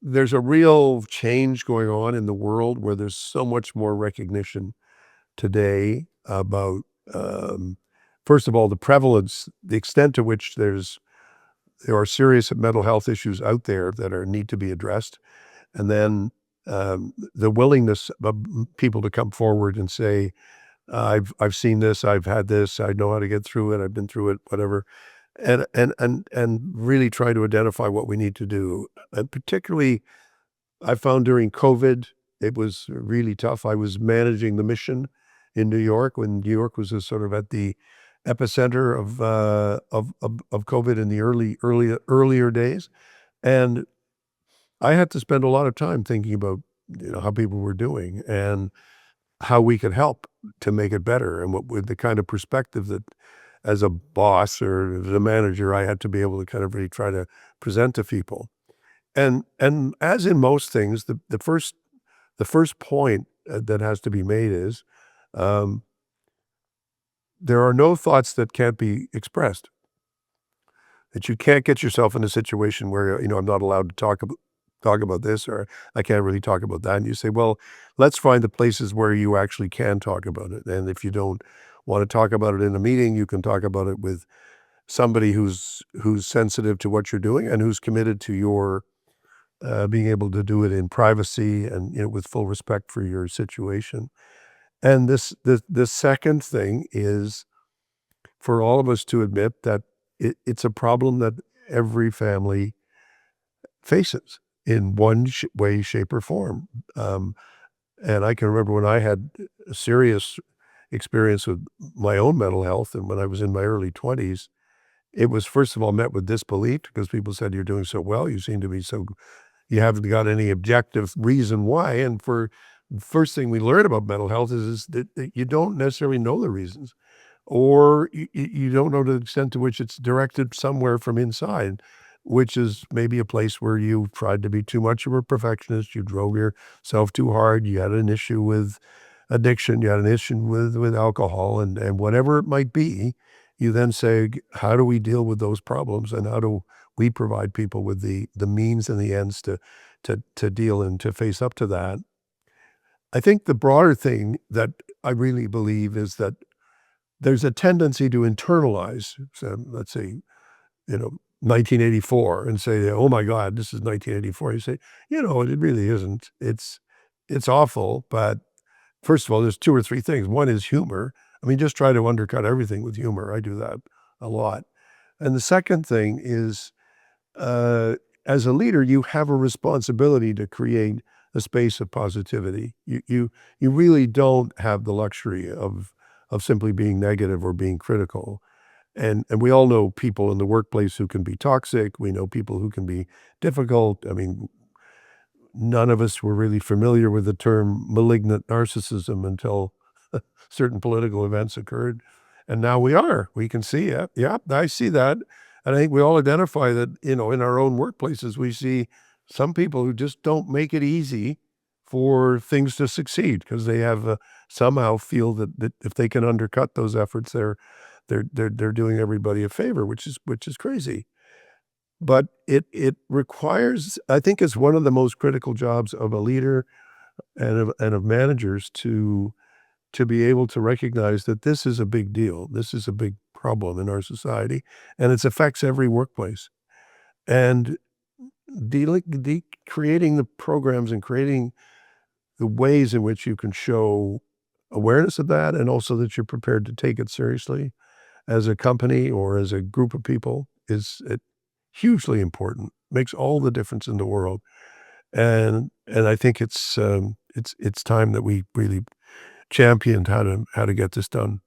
there's a real change going on in the world where there's so much more recognition today about, um, first of all, the prevalence, the extent to which there are serious mental health issues out there that need to be addressed. And then the willingness of people to come forward and say, I've seen this, I've had this, I know how to get through it, I've been through it, whatever, and really try to identify what we need to do. And particularly, I found during COVID, it was really tough. I was managing the mission in New York when New York was sort of at the epicenter of COVID in the earlier days, and I had to spend a lot of time thinking about, how people were doing and how we could help to make it better, and what with the kind of perspective that as a boss or as a manager, I had to be able to kind of really try to present to people. And as in most things, the first point that has to be made is, um, there are no thoughts that can't be expressed. That you can't get yourself in a situation where, I'm not allowed to talk about this, or I can't really talk about that. And you say, well, let's find the places where you actually can talk about it. And if you don't want to talk about it in a meeting, you can talk about it with somebody who's sensitive to what you're doing and who's committed to your being able to do it in privacy and, with full respect for your situation. And the second thing is for all of us to admit that it's a problem that every family faces in one way, shape, or form. And I can remember when I had a serious experience with my own mental health, and when I was in my early 20s, it was first of all met with disbelief because people said, "You're doing so well. You seem to be so you haven't got any objective reason why." And for the first thing we learn about mental health is that you don't necessarily know the reasons, or you don't know the extent to which it's directed somewhere from inside, which is maybe a place where you tried to be too much of a perfectionist, you drove yourself too hard, you had an issue with addiction, you had an issue with alcohol, and whatever it might be, you then say, how do we deal with those problems, and how do we provide people with the means and the ends to deal and to face up to that? I think the broader thing that I really believe is that there's a tendency to internalize, so let's say, 1984 and say, "Oh my God, this is 1984." You say, "It really isn't. It's awful." But first of all, there's 2 or 3 things. One is humor. I mean, just try to undercut everything with humor. I do that a lot. And the second thing is, uh, as a leader, you have a responsibility to create a space of positivity. You really don't have the luxury of simply being negative or being critical. And we all know people in the workplace who can be toxic. We know people who can be difficult. I mean, none of us were really familiar with the term malignant narcissism until certain political events occurred. And now we are. We can see it. Yeah, I see that. And I think we all identify that, in our own workplaces, we see some people who just don't make it easy for things to succeed because they have somehow feel that if they can undercut those efforts, they're doing everybody a favor, which is crazy. But it requires, I think it's one of the most critical jobs of a leader and of managers to be able to recognize that this is a big deal. This is a big problem in our society, and it affects every workplace. And creating the programs and creating the ways in which you can show awareness of that, and also that you're prepared to take it seriously as a company or as a group of people is hugely important, makes all the difference in the world. And I think it's time that we really championed how to get this done.